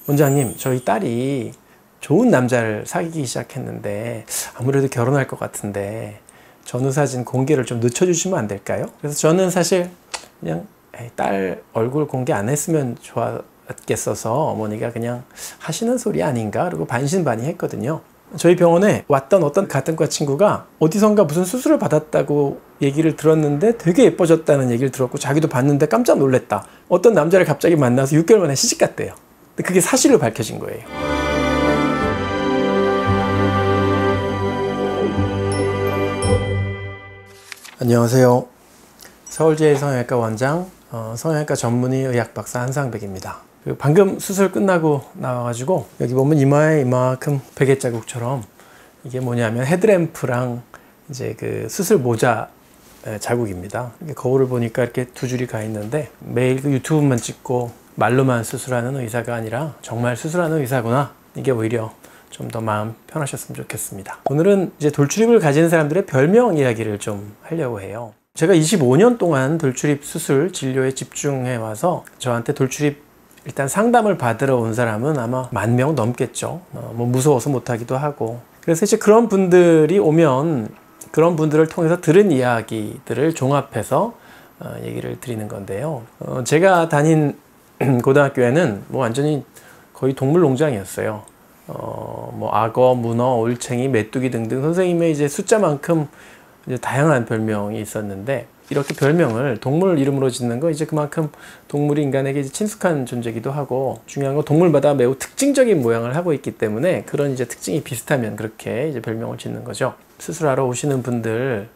원장님, 저희 딸이 좋은 남자를 사귀기 시작했는데 아무래도 결혼할 것 같은데 전후사진 공개를 좀 늦춰주시면 안 될까요? 그래서 저는 사실 그냥 딸 얼굴 공개 안 했으면 좋았겠어서 어머니가 그냥 하시는 소리 아닌가? 그리고 반신반의했거든요. 저희 병원에 왔던 어떤 같은 과 친구가 어디선가 무슨 수술을 받았다고 얘기를 들었는데 되게 예뻐졌다는 얘기를 들었고 자기도 봤는데 깜짝 놀랐다. 어떤 남자를 갑자기 만나서 6개월 만에 시집 갔대요. 근데 그게 사실로 밝혀진 거예요. 안녕하세요. 서울제일 성형외과 원장, 성형외과 전문의 의학박사 한상백입니다. 방금 수술 끝나고 나와가지고 여기 보면 이마에 이만큼 베개 자국처럼 이게 뭐냐면 헤드램프랑 이제 그 수술 모자 자국입니다. 거울을 보니까 이렇게 두 줄이 가 있는데 매일 그 유튜브만 찍고 말로만 수술하는 의사가 아니라 정말 수술하는 의사구나. 이게 오히려 좀 더 마음 편하셨으면 좋겠습니다. 오늘은 이제 돌출입을 가진 사람들의 별명 이야기를 좀 하려고 해요. 제가 25년 동안 돌출입 수술 진료에 집중해 와서 저한테 돌출입 일단 상담을 받으러 온 사람은 아마 10,000명 넘겠죠. 뭐 무서워서 못하기도 하고. 그래서 이제 그런 분들이 오면 그런 분들을 통해서 들은 이야기들을 종합해서 얘기를 드리는 건데요. 제가 다닌 고등학교에는 뭐 완전히 거의 동물 농장이었어요. 뭐 악어, 문어, 올챙이, 메뚜기 등등 선생님의 이제 숫자만큼 이제 다양한 별명이 있었는데 이렇게 별명을 동물 이름으로 짓는 거 이제 그만큼 동물이 인간에게 이제 친숙한 존재이기도 하고 중요한 건 동물마다 매우 특징적인 모양을 하고 있기 때문에 그런 이제 특징이 비슷하면 그렇게 이제 별명을 짓는 거죠. 수술하러 오시는 분들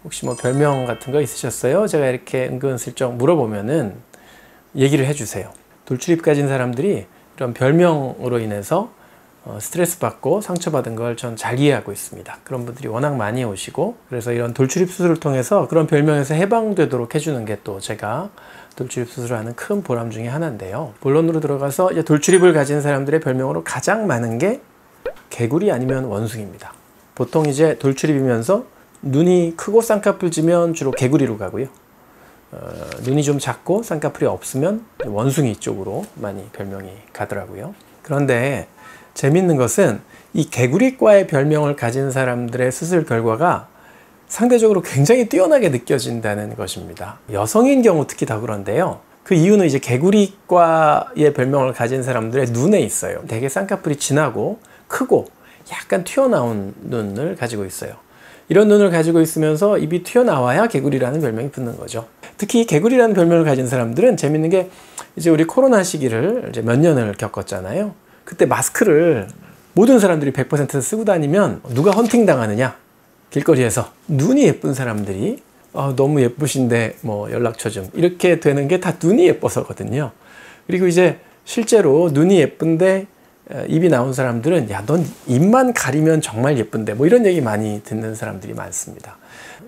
혹시 뭐 별명 같은 거 있으셨어요? 제가 이렇게 은근슬쩍 물어보면은 얘기를 해주세요. 돌출입 가진 사람들이 이런 별명으로 인해서 스트레스 받고 상처받은 걸 전 잘 이해하고 있습니다. 그런 분들이 워낙 많이 오시고 그래서 이런 돌출입 수술을 통해서 그런 별명에서 해방되도록 해주는 게 또 제가 돌출입 수술을 하는 큰 보람 중에 하나인데요. 본론으로 들어가서 이제 돌출입을 가진 사람들의 별명으로 가장 많은 게 개구리 아니면 원숭이입니다. 보통 이제 돌출입이면서 눈이 크고 쌍꺼풀 지면 주로 개구리로 가고요. 눈이 좀 작고 쌍꺼풀이 없으면 원숭이 쪽으로 많이 별명이 가더라고요. 그런데 재밌는 것은 이 개구리과의 별명을 가진 사람들의 수술 결과가 상대적으로 굉장히 뛰어나게 느껴진다는 것입니다. 여성인 경우 특히 더 그런데요. 그 이유는 이제 개구리과의 별명을 가진 사람들의 눈에 있어요. 되게 쌍꺼풀이 진하고 크고 약간 튀어나온 눈을 가지고 있어요. 이런 눈을 가지고 있으면서 입이 튀어나와야 개구리라는 별명이 붙는 거죠. 특히 개구리라는 별명을 가진 사람들은 재밌는 게 이제 우리 코로나 시기를 이제 몇 년을 겪었잖아요. 그때 마스크를 모든 사람들이 100% 쓰고 다니면 누가 헌팅 당하느냐? 길거리에서 눈이 예쁜 사람들이 너무 예쁘신데 뭐 연락처 좀 이렇게 되는 게 다 눈이 예뻐서거든요. 그리고 이제 실제로 눈이 예쁜데 입이 나온 사람들은 야, 넌 입만 가리면 정말 예쁜데 뭐 이런 얘기 많이 듣는 사람들이 많습니다.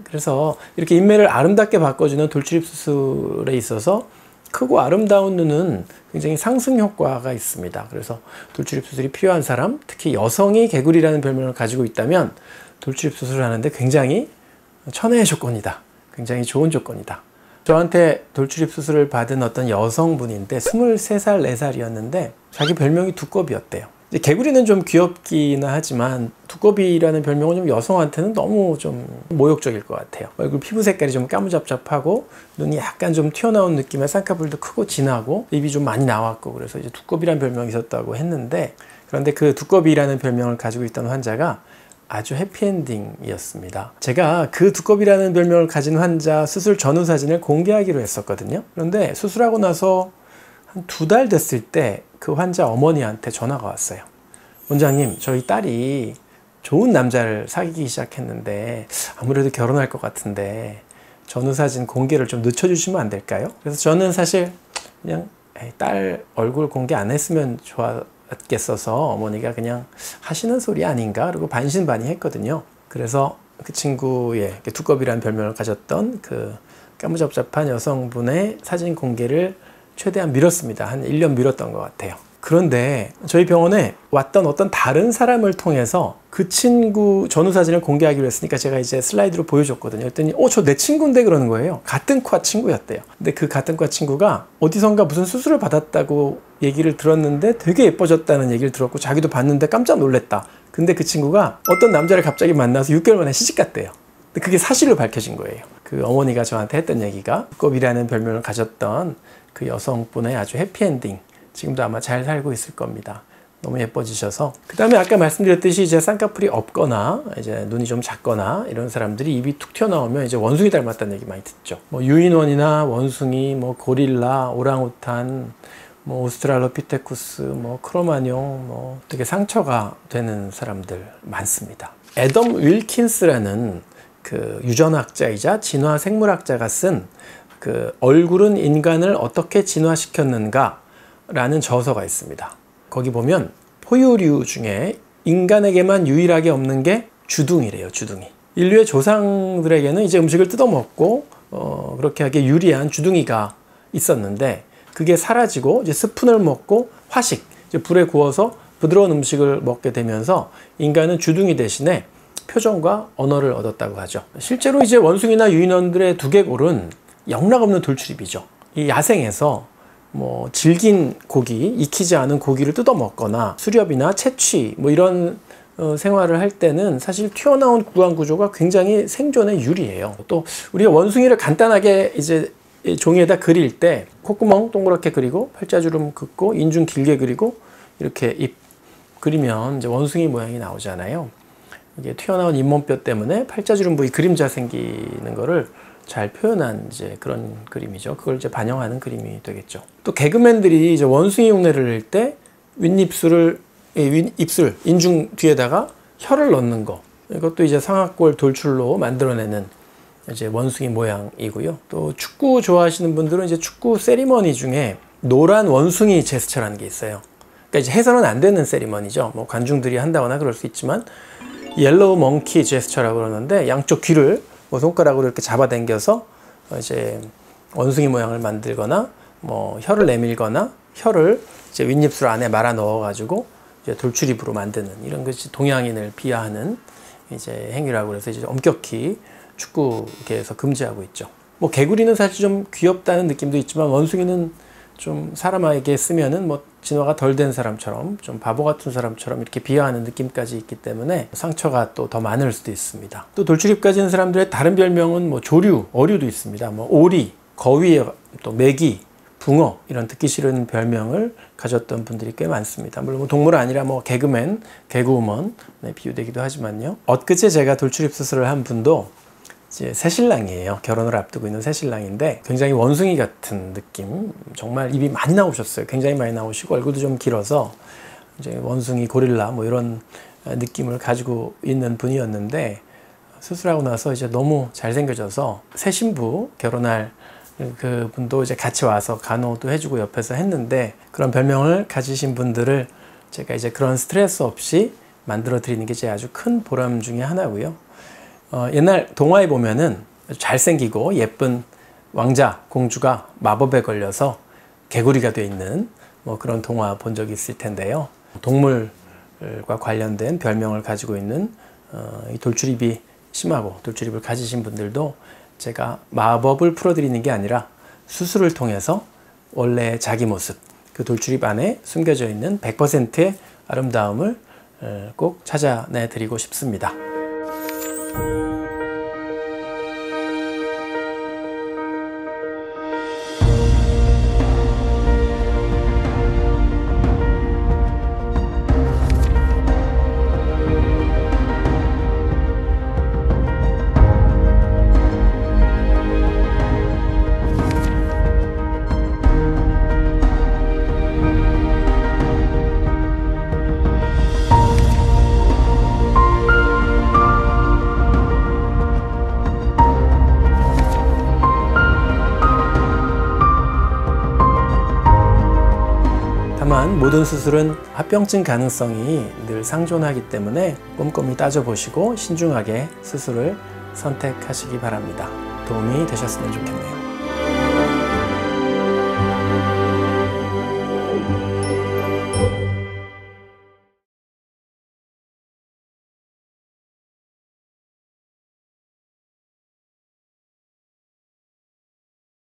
그래서 이렇게 인매를 아름답게 바꿔주는 돌출입 수술에 있어서 크고 아름다운 눈은 굉장히 상승 효과가 있습니다. 그래서 돌출입 수술이 필요한 사람, 특히 여성이 개구리라는 별명을 가지고 있다면 돌출입 수술을 하는데 굉장히 천혜의 조건이다. 굉장히 좋은 조건이다. 저한테 돌출입 수술을 받은 어떤 여성분인데 23살, 4살이었는데 자기 별명이 두꺼비였대요. 이제 개구리는 좀 귀엽기는 하지만 두꺼비라는 별명은 좀 여성한테는 너무 좀 모욕적일 것 같아요. 얼굴 피부 색깔이 좀 까무잡잡하고 눈이 약간 좀 튀어나온 느낌의 쌍꺼풀도 크고 진하고 입이 좀 많이 나왔고 그래서 이제 두꺼비라는 별명이 있었다고 했는데 그런데 그 두꺼비라는 별명을 가지고 있던 환자가 아주 해피엔딩이었습니다. 제가 그 두꺼비라는 별명을 가진 환자 수술 전후 사진을 공개하기로 했었거든요. 그런데 수술하고 나서 한 2달 됐을 때 그 환자 어머니한테 전화가 왔어요. 원장님, 저희 딸이 좋은 남자를 사귀기 시작했는데 아무래도 결혼할 것 같은데 전후 사진 공개를 좀 늦춰주시면 안 될까요? 그래서 저는 사실 그냥 딸 얼굴 공개 안 했으면 좋았겠어서 어머니가 그냥 하시는 소리 아닌가? 그리고 반신반의했거든요. 그래서 그 친구의 두꺼비라는 별명을 가졌던 그 까무잡잡한 여성분의 사진 공개를 최대한 미뤘습니다. 한 1년 미뤘던 것 같아요. 그런데 저희 병원에 왔던 어떤 다른 사람을 통해서 그 친구 전후 사진을 공개하기로 했으니까 제가 이제 슬라이드로 보여줬거든요. 그랬더니 저 내 친구인데 그러는 거예요. 같은 과 친구였대요. 근데 그 같은 과 친구가 어디선가 무슨 수술을 받았다고 얘기를 들었는데 되게 예뻐졌다는 얘기를 들었고 자기도 봤는데 깜짝 놀랐다. 근데 그 친구가 어떤 남자를 갑자기 만나서 6개월 만에 시집 갔대요. 근데 그게 사실로 밝혀진 거예요. 그 어머니가 저한테 했던 얘기가 두꺼비라는 별명을 가졌던 그 여성분의 아주 해피엔딩, 지금도 아마 잘 살고 있을 겁니다. 너무 예뻐지셔서. 그 다음에 아까 말씀드렸듯이 이제 쌍꺼풀이 없거나 이제 눈이 좀 작거나 이런 사람들이 입이 툭 튀어나오면 이제 원숭이 닮았다는 얘기 많이 듣죠. 뭐 유인원이나 원숭이, 뭐 고릴라, 오랑우탄, 뭐 오스트랄로피테쿠스, 뭐 크로마뇽, 뭐 되게 상처가 되는 사람들 많습니다. 애덤 윌킨스라는 그 유전학자이자 진화생물학자가 쓴 그 얼굴은 인간을 어떻게 진화시켰는가 라는 저서가 있습니다. 거기 보면 포유류 중에 인간에게만 유일하게 없는 게 주둥이래요. 주둥이. 인류의 조상들에게는 이제 음식을 뜯어먹고 그렇게 하기에 유리한 주둥이가 있었는데 그게 사라지고 이제 스푼을 먹고 화식, 이제 불에 구워서 부드러운 음식을 먹게 되면서 인간은 주둥이 대신에 표정과 언어를 얻었다고 하죠. 실제로 이제 원숭이나 유인원들의 두개골은 영락없는 돌출입이죠. 이 야생에서 뭐 질긴 고기, 익히지 않은 고기를 뜯어 먹거나 수렵이나 채취 뭐 이런 생활을 할 때는 사실 튀어나온 구강 구조가 굉장히 생존에 유리해요. 또 우리가 원숭이를 간단하게 이제 종이에다 그릴 때 콧구멍 동그랗게 그리고 팔자주름 긋고 인중 길게 그리고 이렇게 입 그리면 이제 원숭이 모양이 나오잖아요. 이게 튀어나온 잇몸뼈 때문에 팔자주름 부위 그림자 생기는 거를 잘 표현한 이제 그런 그림이죠. 그걸 이제 반영하는 그림이 되겠죠. 또 개그맨들이 이제 원숭이 흉내를 낼 때 윗입술, 인중 뒤에다가 혀를 넣는 거. 이것도 이제 상악골 돌출로 만들어내는 이제 원숭이 모양이고요. 또 축구 좋아하시는 분들은 이제 축구 세리머니 중에 노란 원숭이 제스처라는 게 있어요. 그러니까 이제 해서는 안 되는 세리머니죠. 뭐 관중들이 한다거나 그럴 수 있지만 옐로우 멍키 제스처라고 그러는데 양쪽 귀를 뭐 손가락으로 이렇게 잡아당겨서 이제 원숭이 모양을 만들거나 뭐 혀를 내밀거나 혀를 이제 윗입술 안에 말아 넣어가지고 이제 돌출입으로 만드는 이런 것이 동양인을 비하하는 이제 행위라고 해서 이제 엄격히 축구계에서 금지하고 있죠. 뭐 개구리는 사실 좀 귀엽다는 느낌도 있지만 원숭이는 좀 사람에게 쓰면은 뭐 진화가 덜 된 사람처럼 좀 바보 같은 사람처럼 이렇게 비하하는 느낌까지 있기 때문에 상처가 또 더 많을 수도 있습니다. 또 돌출입 가진 사람들의 다른 별명은 뭐 조류, 어류도 있습니다. 뭐 오리, 거위, 또 메기, 붕어 이런 듣기 싫은 별명을 가졌던 분들이 꽤 많습니다. 물론 뭐 동물 아니라 뭐 개그맨, 개그우먼 비유되기도 하지만요. 엊그제 제가 돌출입 수술을 한 분도 이제 새신랑이에요. 결혼을 앞두고 있는 새신랑인데 굉장히 원숭이 같은 느낌, 정말 입이 많이 나오셨어요. 굉장히 많이 나오시고 얼굴도 좀 길어서 이제 원숭이, 고릴라 뭐 이런 느낌을 가지고 있는 분이었는데 수술하고 나서 이제 너무 잘생겨져서 새 신부 결혼할 그 분도 이제 같이 와서 간호도 해주고 옆에서 했는데 그런 별명을 가지신 분들을 제가 이제 그런 스트레스 없이 만들어 드리는 게 제 아주 큰 보람 중에 하나고요. 옛날 동화에 보면은 잘생기고 예쁜 왕자, 공주가 마법에 걸려서 개구리가 돼 있는 뭐 그런 동화 본 적이 있을 텐데요. 동물과 관련된 별명을 가지고 있는 이 돌출입이 심하고 돌출입을 가지신 분들도 제가 마법을 풀어드리는 게 아니라 수술을 통해서 원래 자기 모습, 그 돌출입 안에 숨겨져 있는 100%의 아름다움을 꼭 찾아내 드리고 싶습니다. 다만 모든 수술은 합병증 가능성이 늘 상존하기 때문에 꼼꼼히 따져보시고 신중하게 수술을 선택하시기 바랍니다. 도움이 되셨으면 좋겠네요.